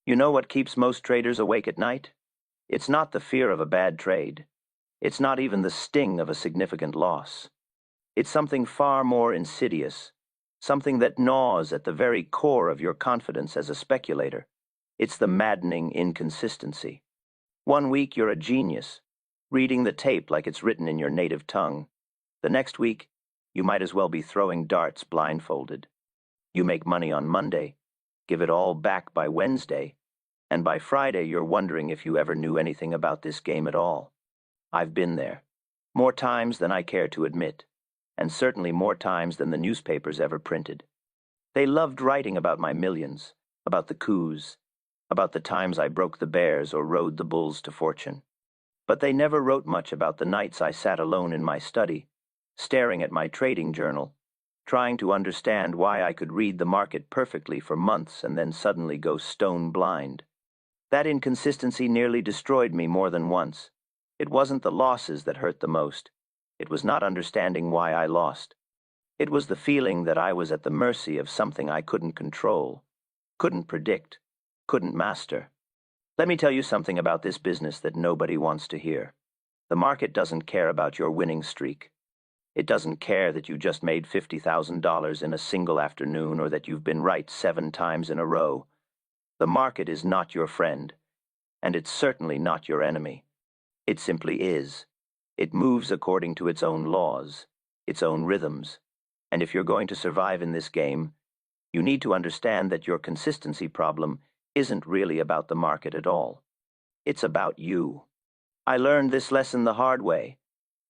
You know what keeps most traders awake at night? It's not the fear of a bad trade. It's not even the sting of a significant loss. It's something far more insidious, something that gnaws at the very core of your confidence as a speculator. It's the maddening inconsistency. One week you're a genius, reading the tape like it's written in your native tongue. The next week, you might as well be throwing darts blindfolded. You make money on Monday, give it all back by Wednesday, and by Friday you're wondering if you ever knew anything about this game at all. I've been there, more times than I care to admit, and certainly more times than the newspapers ever printed. They loved writing about my millions, about the coups, about the times I broke the bears or rode the bulls to fortune. But they never wrote much about the nights I sat alone in my study, staring at my trading journal, trying to understand why I could read the market perfectly for months and then suddenly go stone blind. That inconsistency nearly destroyed me more than once. It wasn't the losses that hurt the most. It was not understanding why I lost. It was the feeling that I was at the mercy of something I couldn't control, couldn't predict, couldn't master. Let me tell you something about this business that nobody wants to hear. The market doesn't care about your winning streak. It doesn't care that you just made $50,000 in a single afternoon or that you've been right 7 times in a row. The market is not your friend, and it's certainly not your enemy. It simply is. It moves according to its own laws, its own rhythms, and if you're going to survive in this game, you need to understand that your consistency problem isn't really about the market at all. It's about you. I learned this lesson the hard way,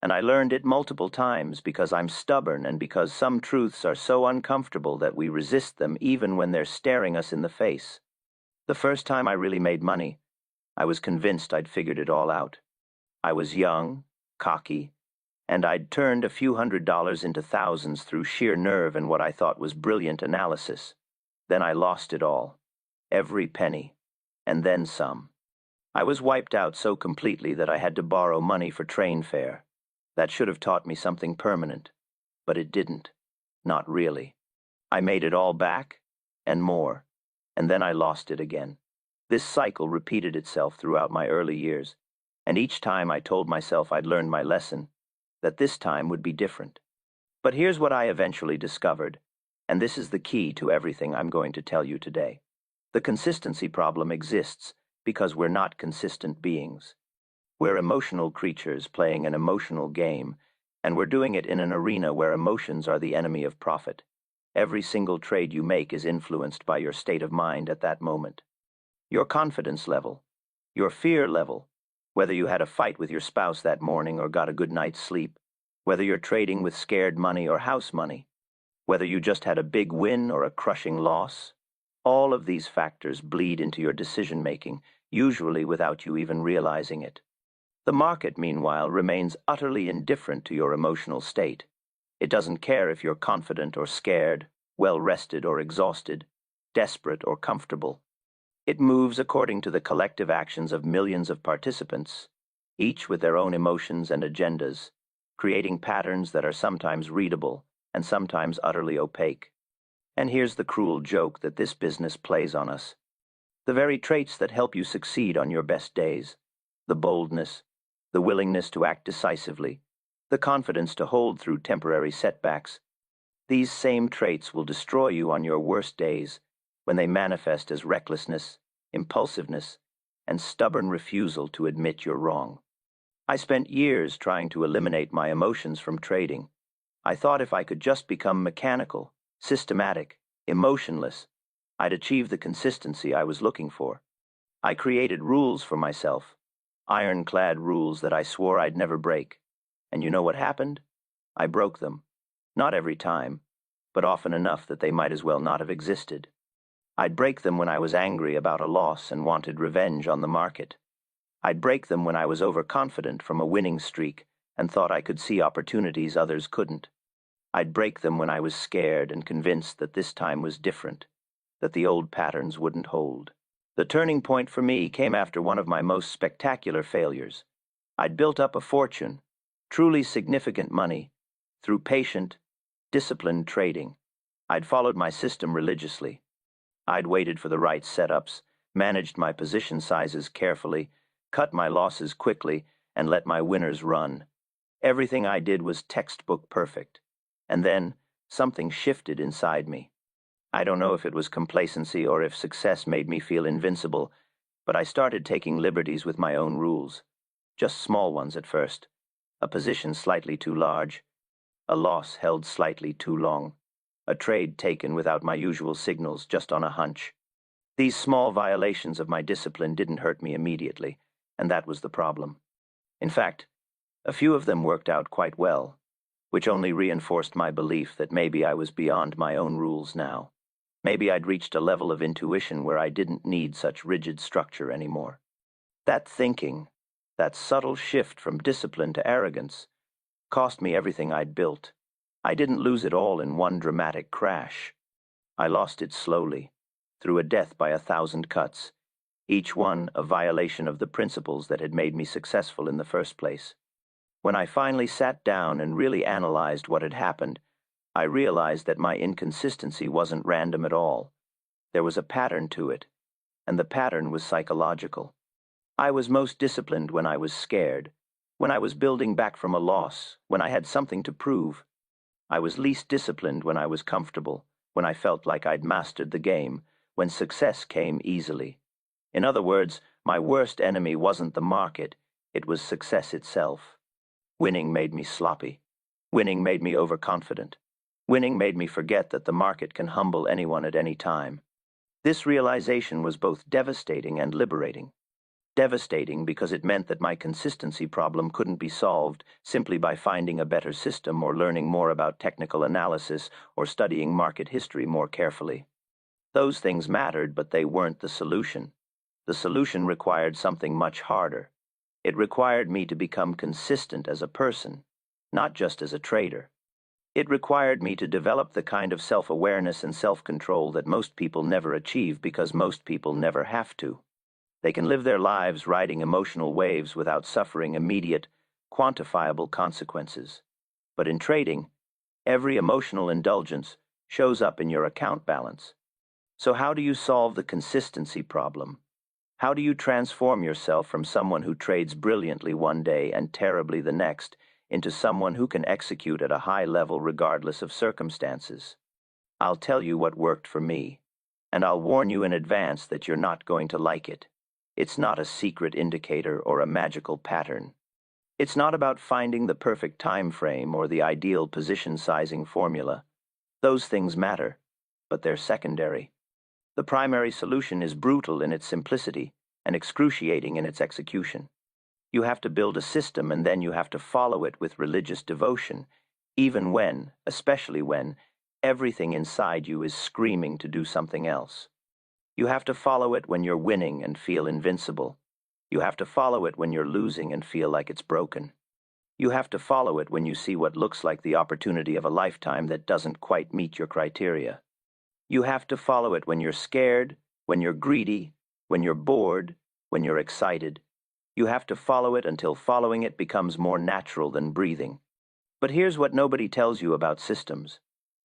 and I learned it multiple times because I'm stubborn and because some truths are so uncomfortable that we resist them even when they're staring us in the face. The first time I really made money, I was convinced I'd figured it all out. I was young, cocky, and I'd turned a few $100s into thousands through sheer nerve and what I thought was brilliant analysis. Then I lost it all, every penny, and then some. I was wiped out so completely that I had to borrow money for train fare. That should have taught me something permanent, but it didn't. Not really. I made it all back, and more, and then I lost it again. This cycle repeated itself throughout my early years, and each time I told myself I'd learned my lesson, that this time would be different. But here's what I eventually discovered, and this is the key to everything I'm going to tell you today. The consistency problem exists because we're not consistent beings. We're emotional creatures playing an emotional game, and we're doing it in an arena where emotions are the enemy of profit. Every single trade you make is influenced by your state of mind at that moment. Your confidence level, your fear level, whether you had a fight with your spouse that morning or got a good night's sleep, whether you're trading with scared money or house money, whether you just had a big win or a crushing loss. All of these factors bleed into your decision-making, usually without you even realizing it. The market, meanwhile, remains utterly indifferent to your emotional state. It doesn't care if you're confident or scared, well-rested or exhausted, desperate or comfortable. It moves according to the collective actions of millions of participants, each with their own emotions and agendas, creating patterns that are sometimes readable and sometimes utterly opaque. And here's the cruel joke that this business plays on us. The very traits that help you succeed on your best days, the boldness, the willingness to act decisively, the confidence to hold through temporary setbacks, these same traits will destroy you on your worst days when they manifest as recklessness, impulsiveness, and stubborn refusal to admit you're wrong. I spent years trying to eliminate my emotions from trading. I thought if I could just become mechanical, systematic, emotionless, I'd achieve the consistency I was looking for. I created rules for myself, ironclad rules that I swore I'd never break. And you know what happened? I broke them. Not every time, but often enough that they might as well not have existed. I'd break them when I was angry about a loss and wanted revenge on the market. I'd break them when I was overconfident from a winning streak and thought I could see opportunities others couldn't. I'd break them when I was scared and convinced that this time was different, that the old patterns wouldn't hold. The turning point for me came after one of my most spectacular failures. I'd built up a fortune, truly significant money, through patient, disciplined trading. I'd followed my system religiously. I'd waited for the right setups, managed my position sizes carefully, cut my losses quickly, and let my winners run. Everything I did was textbook perfect. And then something shifted inside me. I don't know if it was complacency or if success made me feel invincible, but I started taking liberties with my own rules. Just small ones at first. A position slightly too large. A loss held slightly too long. A trade taken without my usual signals, just on a hunch. These small violations of my discipline didn't hurt me immediately, and that was the problem. In fact, a few of them worked out quite well, which only reinforced my belief that maybe I was beyond my own rules now. Maybe I'd reached a level of intuition where I didn't need such rigid structure anymore. That thinking, that subtle shift from discipline to arrogance, cost me everything I'd built. I didn't lose it all in one dramatic crash. I lost it slowly, through a death by 1,000 cuts, each one a violation of the principles that had made me successful in the first place. When I finally sat down and really analyzed what had happened, I realized that my inconsistency wasn't random at all. There was a pattern to it, and the pattern was psychological. I was most disciplined when I was scared, when I was building back from a loss, when I had something to prove. I was least disciplined when I was comfortable, when I felt like I'd mastered the game, when success came easily. In other words, my worst enemy wasn't the market, it was success itself. Winning made me sloppy. Winning made me overconfident. Winning made me forget that the market can humble anyone at any time. This realization was both devastating and liberating. Devastating because it meant that my consistency problem couldn't be solved simply by finding a better system or learning more about technical analysis or studying market history more carefully. Those things mattered, but they weren't the solution. The solution required something much harder. It required me to become consistent as a person, not just as a trader. It required me to develop the kind of self-awareness and self-control that most people never achieve because most people never have to. They can live their lives riding emotional waves without suffering immediate, quantifiable consequences. But in trading, every emotional indulgence shows up in your account balance. So how do you solve the consistency problem? How do you transform yourself from someone who trades brilliantly one day and terribly the next into someone who can execute at a high level regardless of circumstances? I'll tell you what worked for me, and I'll warn you in advance that you're not going to like it. It's not a secret indicator or a magical pattern. It's not about finding the perfect time frame or the ideal position sizing formula. Those things matter, but they're secondary. The primary solution is brutal in its simplicity and excruciating in its execution. You have to build a system and then you have to follow it with religious devotion, even when, especially when, everything inside you is screaming to do something else. You have to follow it when you're winning and feel invincible. You have to follow it when you're losing and feel like it's broken. You have to follow it when you see what looks like the opportunity of a lifetime that doesn't quite meet your criteria. You have to follow it when you're scared, when you're greedy, when you're bored, when you're excited. You have to follow it until following it becomes more natural than breathing. But here's what nobody tells you about systems.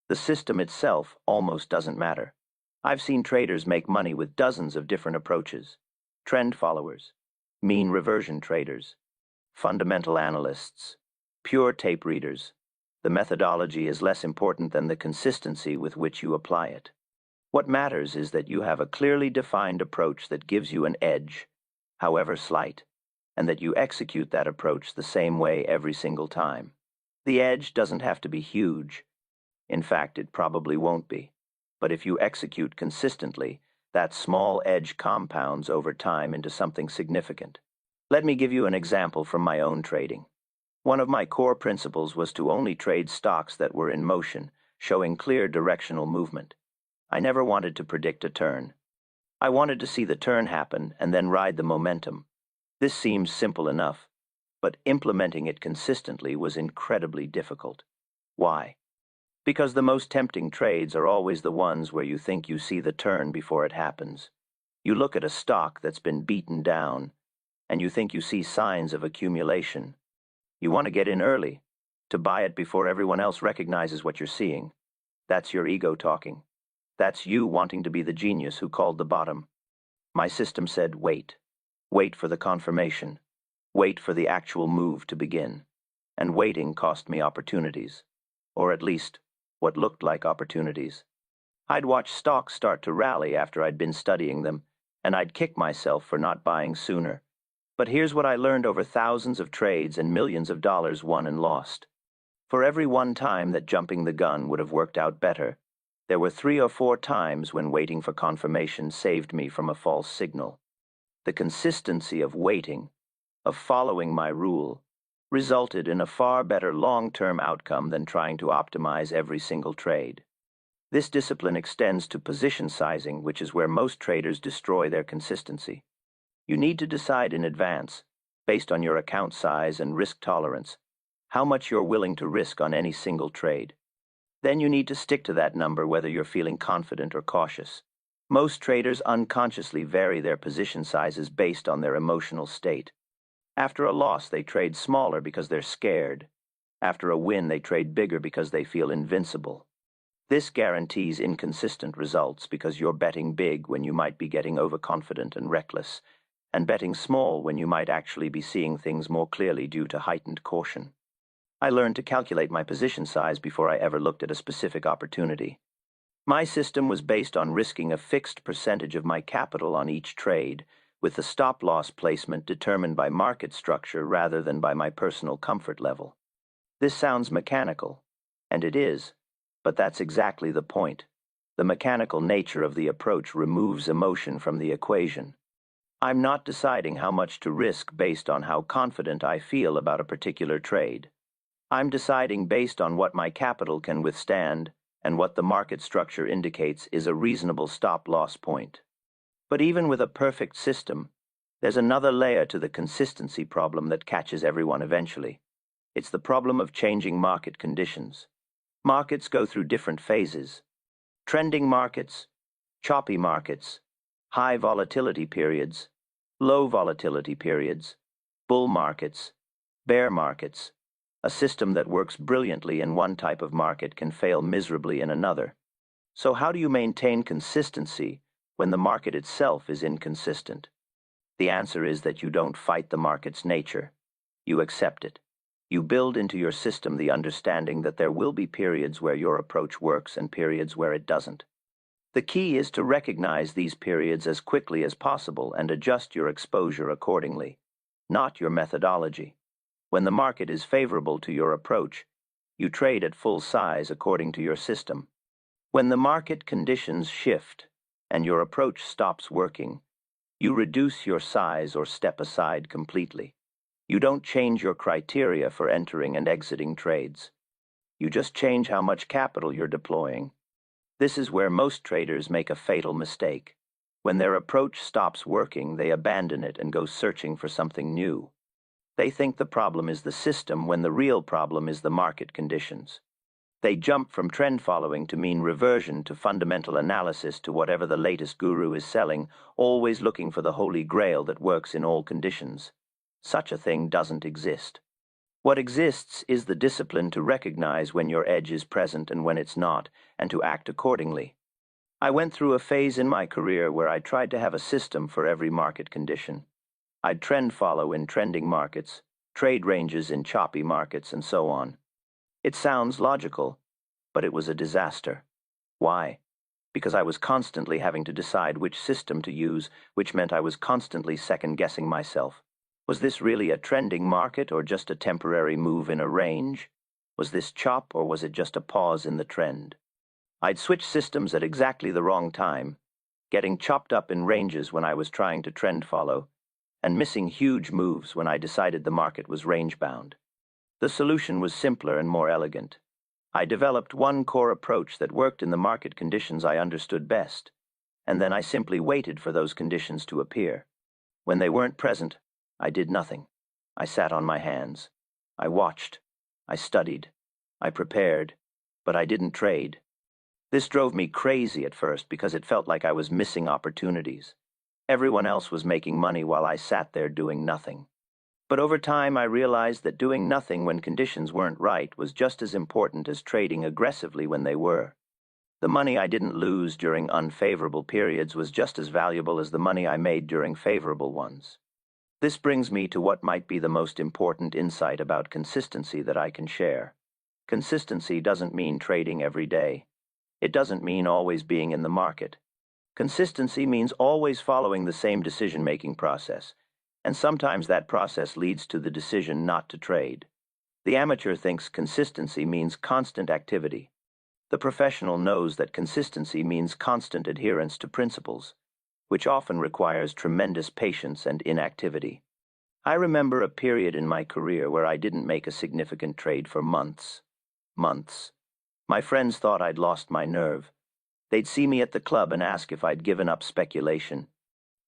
The system itself almost doesn't matter. I've seen traders make money with dozens of different approaches. Trend followers, mean reversion traders, fundamental analysts, pure tape readers. The methodology is less important than the consistency with which you apply it. What matters is that you have a clearly defined approach that gives you an edge, however slight, and that you execute that approach the same way every single time. The edge doesn't have to be huge. In fact, it probably won't be. But if you execute consistently, that small edge compounds over time into something significant. Let me give you an example from my own trading. One of my core principles was to only trade stocks that were in motion, showing clear directional movement. I never wanted to predict a turn. I wanted to see the turn happen and then ride the momentum. This seems simple enough, but implementing it consistently was incredibly difficult. Why? Because the most tempting trades are always the ones where you think you see the turn before it happens. You look at a stock that's been beaten down, and you think you see signs of accumulation. You want to get in early, to buy it before everyone else recognizes what you're seeing. That's your ego talking. That's you wanting to be the genius who called the bottom. My system said, wait. Wait for the confirmation. Wait for the actual move to begin. And waiting cost me opportunities. Or at least, what looked like opportunities. I'd watch stocks start to rally after I'd been studying them, and I'd kick myself for not buying sooner. But here's what I learned over thousands of trades and millions of dollars won and lost. For every one time that jumping the gun would have worked out better, there were 3 or 4 times when waiting for confirmation saved me from a false signal. The consistency of waiting, of following my rule, resulted in a far better long-term outcome than trying to optimize every single trade. This discipline extends to position sizing, which is where most traders destroy their consistency. You need to decide in advance, based on your account size and risk tolerance, how much you're willing to risk on any single trade. Then you need to stick to that number whether you're feeling confident or cautious. Most traders unconsciously vary their position sizes based on their emotional state. After a loss, they trade smaller because they're scared. After a win, they trade bigger because they feel invincible. This guarantees inconsistent results because you're betting big when you might be getting overconfident and reckless, and betting small when you might actually be seeing things more clearly due to heightened caution. I learned to calculate my position size before I ever looked at a specific opportunity. My system was based on risking a fixed percentage of my capital on each trade, with the stop-loss placement determined by market structure rather than by my personal comfort level. This sounds mechanical, and it is, but that's exactly the point. The mechanical nature of the approach removes emotion from the equation. I'm not deciding how much to risk based on how confident I feel about a particular trade. I'm deciding based on what my capital can withstand and what the market structure indicates is a reasonable stop-loss point. But even with a perfect system, there's another layer to the consistency problem that catches everyone eventually. It's the problem of changing market conditions. Markets go through different phases. Trending markets, choppy markets, high volatility periods, low volatility periods, bull markets, bear markets. A system that works brilliantly in one type of market can fail miserably in another. So how do you maintain consistency when the market itself is inconsistent? The answer is that you don't fight the market's nature. You accept it. You build into your system the understanding that there will be periods where your approach works and periods where it doesn't. The key is to recognize these periods as quickly as possible and adjust your exposure accordingly, not your methodology. When the market is favorable to your approach, you trade at full size according to your system. When the market conditions shift and your approach stops working, you reduce your size or step aside completely. You don't change your criteria for entering and exiting trades. You just change how much capital you're deploying. This is where most traders make a fatal mistake. When their approach stops working, they abandon it and go searching for something new. They think the problem is the system when the real problem is the market conditions. They jump from trend following to mean reversion to fundamental analysis to whatever the latest guru is selling, always looking for the holy grail that works in all conditions. Such a thing doesn't exist. What exists is the discipline to recognize when your edge is present and when it's not, and to act accordingly. I went through a phase in my career where I tried to have a system for every market condition. I'd trend follow in trending markets, trade ranges in choppy markets, and so on. It sounds logical, but it was a disaster. Why? Because I was constantly having to decide which system to use, which meant I was constantly second-guessing myself. Was this really a trending market or just a temporary move in a range? Was this chop or was it just a pause in the trend? I'd switch systems at exactly the wrong time, getting chopped up in ranges when I was trying to trend follow, and missing huge moves when I decided the market was range-bound. The solution was simpler and more elegant. I developed one core approach that worked in the market conditions I understood best, and then I simply waited for those conditions to appear. When they weren't present, I did nothing. I sat on my hands. I watched. I studied. I prepared. But I didn't trade. This drove me crazy at first because it felt like I was missing opportunities. Everyone else was making money while I sat there doing nothing. But over time I realized that doing nothing when conditions weren't right was just as important as trading aggressively when they were. The money I didn't lose during unfavorable periods was just as valuable as the money I made during favorable ones. This brings me to what might be the most important insight about consistency that I can share. Consistency doesn't mean trading every day. It doesn't mean always being in the market. Consistency means always following the same decision-making process, and sometimes that process leads to the decision not to trade. The amateur thinks consistency means constant activity. The professional knows that consistency means constant adherence to principles, which often requires tremendous patience and inactivity. I remember a period in my career where I didn't make a significant trade for months. Months. My friends thought I'd lost my nerve. They'd see me at the club and ask if I'd given up speculation.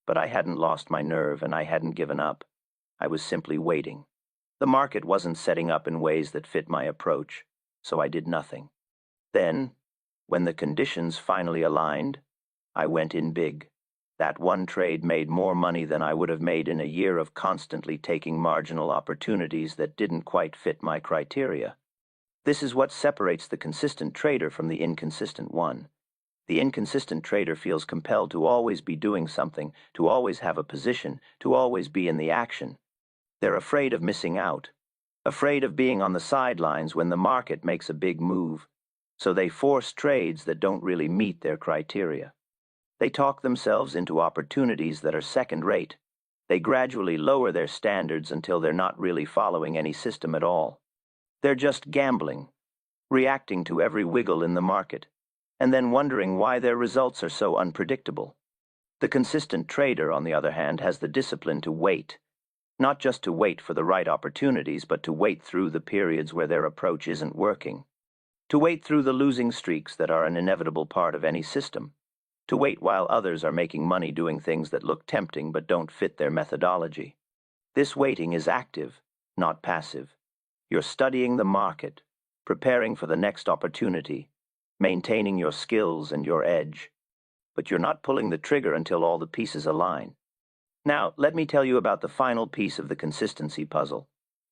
But I hadn't lost my nerve and I hadn't given up. I was simply waiting. The market wasn't setting up in ways that fit my approach, so I did nothing. Then, when the conditions finally aligned, I went in big. That one trade made more money than I would have made in a year of constantly taking marginal opportunities that didn't quite fit my criteria. This is what separates the consistent trader from the inconsistent one. The inconsistent trader feels compelled to always be doing something, to always have a position, to always be in the action. They're afraid of missing out, afraid of being on the sidelines when the market makes a big move, so they force trades that don't really meet their criteria. They talk themselves into opportunities that are second-rate. They gradually lower their standards until they're not really following any system at all. They're just gambling, reacting to every wiggle in the market, and then wondering why their results are so unpredictable. The consistent trader, on the other hand, has the discipline to wait, not just to wait for the right opportunities, but to wait through the periods where their approach isn't working, to wait through the losing streaks that are an inevitable part of any system, to wait while others are making money doing things that look tempting but don't fit their methodology. This waiting is active, not passive. You're studying the market, preparing for the next opportunity, maintaining your skills and your edge. But you're not pulling the trigger until all the pieces align. Now, let me tell you about the final piece of the consistency puzzle,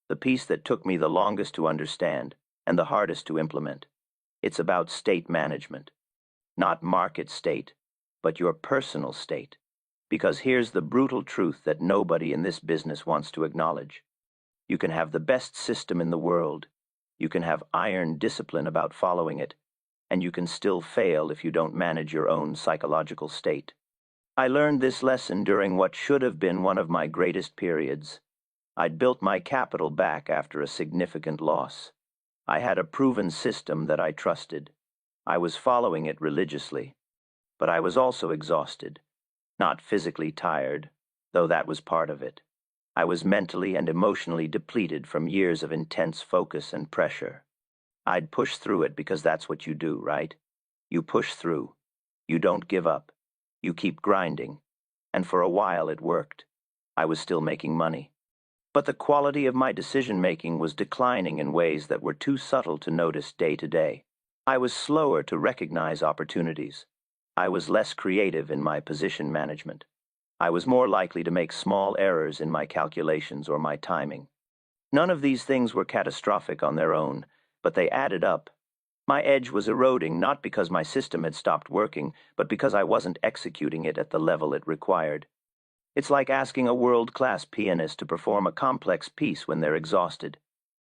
the piece that took me the longest to understand and the hardest to implement. It's about state management. Not market state, but your personal state. Because here's the brutal truth that nobody in this business wants to acknowledge. You can have the best system in the world. You can have iron discipline about following it, and you can still fail if you don't manage your own psychological state. I learned this lesson during what should have been one of my greatest periods. I'd built my capital back after a significant loss. I had a proven system that I trusted. I was following it religiously. But I was also exhausted, not physically tired, though that was part of it. I was mentally and emotionally depleted from years of intense focus and pressure. I'd push through it because that's what you do, right? You push through. You don't give up. You keep grinding. And for a while it worked. I was still making money. But the quality of my decision-making was declining in ways that were too subtle to notice day to day. I was slower to recognize opportunities. I was less creative in my position management. I was more likely to make small errors in my calculations or my timing. None of these things were catastrophic on their own, but they added up. My edge was eroding not because my system had stopped working, but because I wasn't executing it at the level it required. It's like asking a world-class pianist to perform a complex piece when they're exhausted.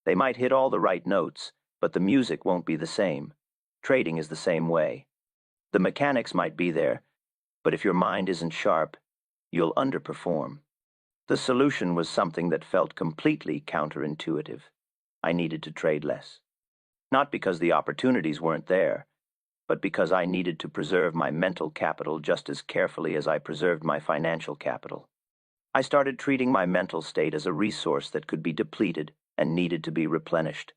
They might hit all the right notes, but the music won't be the same. Trading is the same way. The mechanics might be there, but if your mind isn't sharp, you'll underperform. The solution was something that felt completely counterintuitive. I needed to trade less. Not because the opportunities weren't there, but because I needed to preserve my mental capital just as carefully as I preserved my financial capital. I started treating my mental state as a resource that could be depleted and needed to be replenished.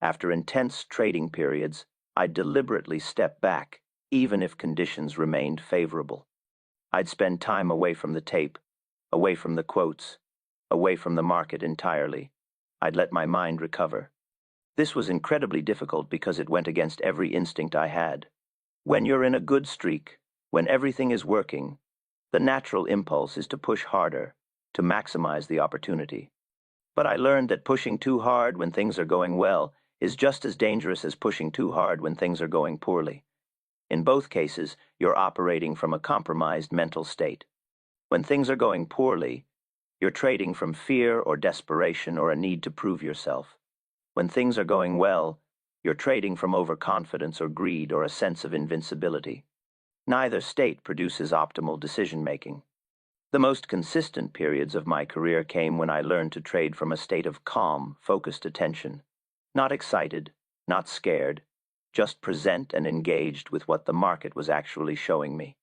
After intense trading periods, I'd deliberately step back, even if conditions remained favorable. I'd spend time away from the tape, away from the quotes, away from the market entirely. I'd let my mind recover. This was incredibly difficult because it went against every instinct I had. When you're in a good streak, when everything is working, the natural impulse is to push harder, to maximize the opportunity. But I learned that pushing too hard when things are going well is just as dangerous as pushing too hard when things are going poorly. In both cases, you're operating from a compromised mental state. When things are going poorly, you're trading from fear or desperation or a need to prove yourself. When things are going well, you're trading from overconfidence or greed or a sense of invincibility. Neither state produces optimal decision-making. The most consistent periods of my career came when I learned to trade from a state of calm, focused attention. Not excited, not scared, just present and engaged with what the market was actually showing me.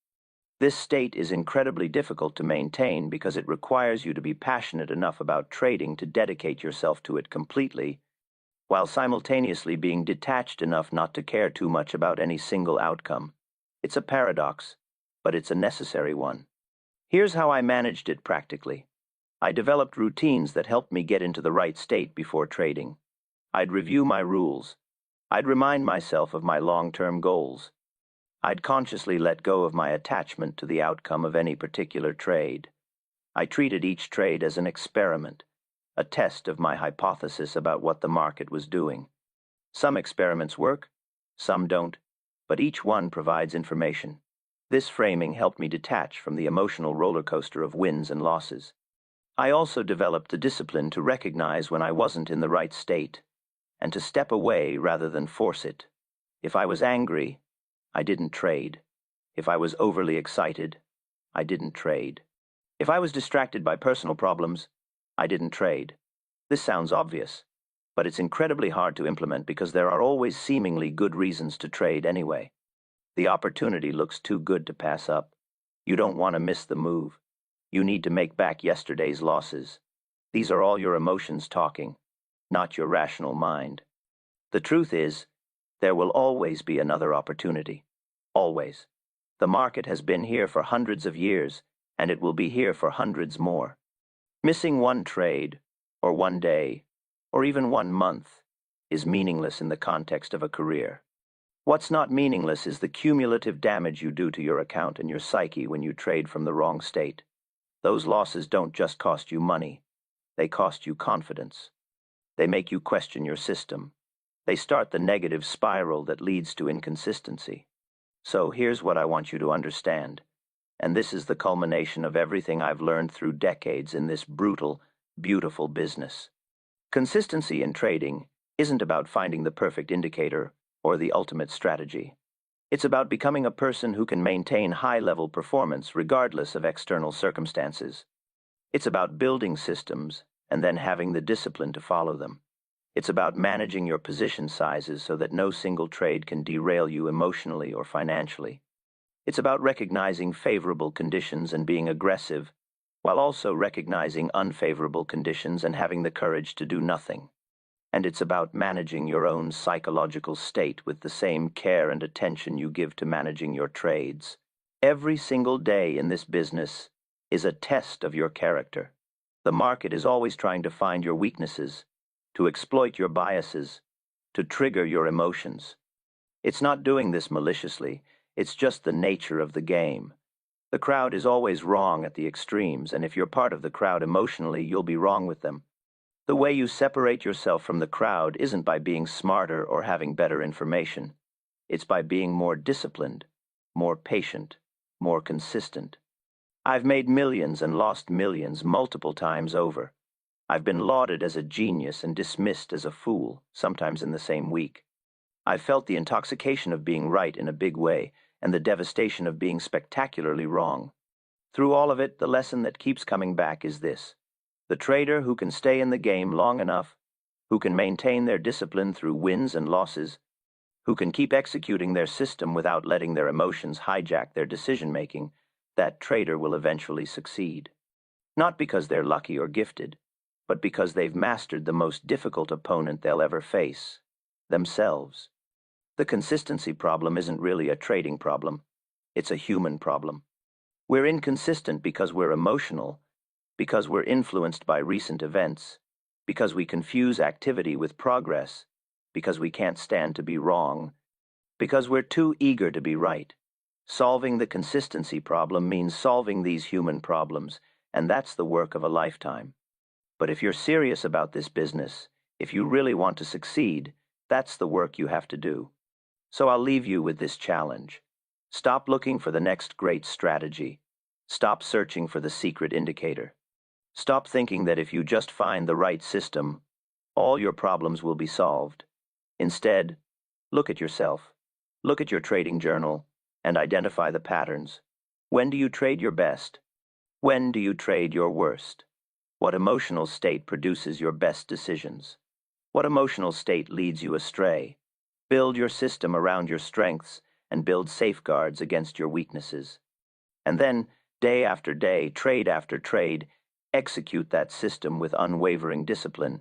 This state is incredibly difficult to maintain because it requires you to be passionate enough about trading to dedicate yourself to it completely, while simultaneously being detached enough not to care too much about any single outcome. It's a paradox, but it's a necessary one. Here's how I managed it practically. I developed routines that helped me get into the right state before trading. I'd review my rules. I'd remind myself of my long-term goals. I'd consciously let go of my attachment to the outcome of any particular trade. I treated each trade as an experiment, a test of my hypothesis about what the market was doing. Some experiments work, some don't, but each one provides information. This framing helped me detach from the emotional roller coaster of wins and losses. I also developed the discipline to recognize when I wasn't in the right state, and to step away rather than force it. If I was angry, I didn't trade. If I was overly excited, I didn't trade. If I was distracted by personal problems, I didn't trade. This sounds obvious, but it's incredibly hard to implement because there are always seemingly good reasons to trade anyway. The opportunity looks too good to pass up. You don't want to miss the move. You need to make back yesterday's losses. These are all your emotions talking, not your rational mind. The truth is, there will always be another opportunity. Always. The market has been here for hundreds of years, and it will be here for hundreds more. Missing one trade, or one day, or even 1 month, is meaningless in the context of a career. What's not meaningless is the cumulative damage you do to your account and your psyche when you trade from the wrong state. Those losses don't just cost you money. They cost you confidence. They make you question your system. They start the negative spiral that leads to inconsistency. So here's what I want you to understand, and this is the culmination of everything I've learned through decades in this brutal, beautiful business. Consistency in trading isn't about finding the perfect indicator or the ultimate strategy. It's about becoming a person who can maintain high-level performance regardless of external circumstances. It's about building systems and then having the discipline to follow them. It's about managing your position sizes so that no single trade can derail you emotionally or financially. It's about recognizing favorable conditions and being aggressive, while also recognizing unfavorable conditions and having the courage to do nothing. And it's about managing your own psychological state with the same care and attention you give to managing your trades. Every single day in this business is a test of your character. The market is always trying to find your weaknesses, to exploit your biases, to trigger your emotions. It's not doing this maliciously, it's just the nature of the game. The crowd is always wrong at the extremes, and if you're part of the crowd emotionally, you'll be wrong with them. The way you separate yourself from the crowd isn't by being smarter or having better information. It's by being more disciplined, more patient, more consistent. I've made millions and lost millions multiple times over. I've been lauded as a genius and dismissed as a fool, sometimes in the same week. I've felt the intoxication of being right in a big way and the devastation of being spectacularly wrong. Through all of it, the lesson that keeps coming back is this. The trader who can stay in the game long enough, who can maintain their discipline through wins and losses, who can keep executing their system without letting their emotions hijack their decision-making, that trader will eventually succeed. Not because they're lucky or gifted, but because they've mastered the most difficult opponent they'll ever face, themselves. The consistency problem isn't really a trading problem. It's a human problem. We're inconsistent because we're emotional, because we're influenced by recent events, because we confuse activity with progress, because we can't stand to be wrong, because we're too eager to be right. Solving the consistency problem means solving these human problems, and that's the work of a lifetime. But if you're serious about this business, if you really want to succeed, that's the work you have to do. So I'll leave you with this challenge. Stop looking for the next great strategy. Stop searching for the secret indicator. Stop thinking that if you just find the right system, all your problems will be solved. Instead, look at yourself. Look at your trading journal and identify the patterns. When do you trade your best? When do you trade your worst? What emotional state produces your best decisions? What emotional state leads you astray? Build your system around your strengths and build safeguards against your weaknesses. And then, day after day, trade after trade, execute that system with unwavering discipline.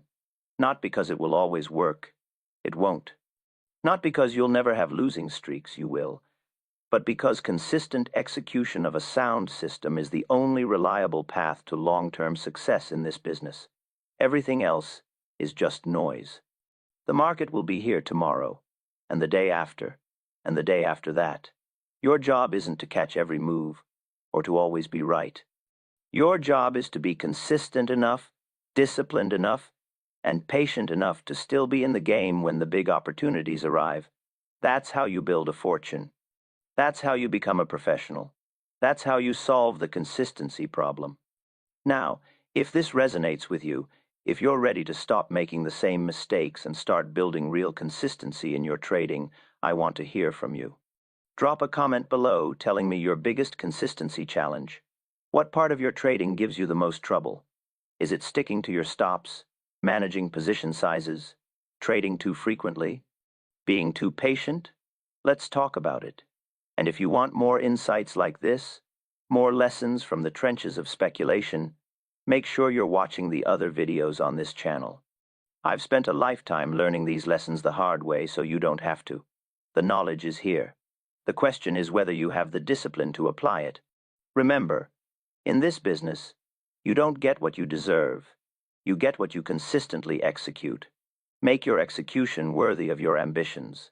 Not because it will always work. It won't. Not because you'll never have losing streaks, you will, but because consistent execution of a sound system is the only reliable path to long-term success in this business. Everything else is just noise. The market will be here tomorrow, and the day after, and the day after that. Your job isn't to catch every move, or to always be right. Your job is to be consistent enough, disciplined enough, and patient enough to still be in the game when the big opportunities arrive. That's how you build a fortune. That's how you become a professional. That's how you solve the consistency problem. Now, if this resonates with you, if you're ready to stop making the same mistakes and start building real consistency in your trading, I want to hear from you. Drop a comment below telling me your biggest consistency challenge. What part of your trading gives you the most trouble? Is it sticking to your stops, managing position sizes, trading too frequently, being too patient? Let's talk about it. And if you want more insights like this, more lessons from the trenches of speculation, make sure you're watching the other videos on this channel. I've spent a lifetime learning these lessons the hard way, so you don't have to. The knowledge is here. The question is whether you have the discipline to apply it. Remember, in this business, you don't get what you deserve. You get what you consistently execute. Make your execution worthy of your ambitions.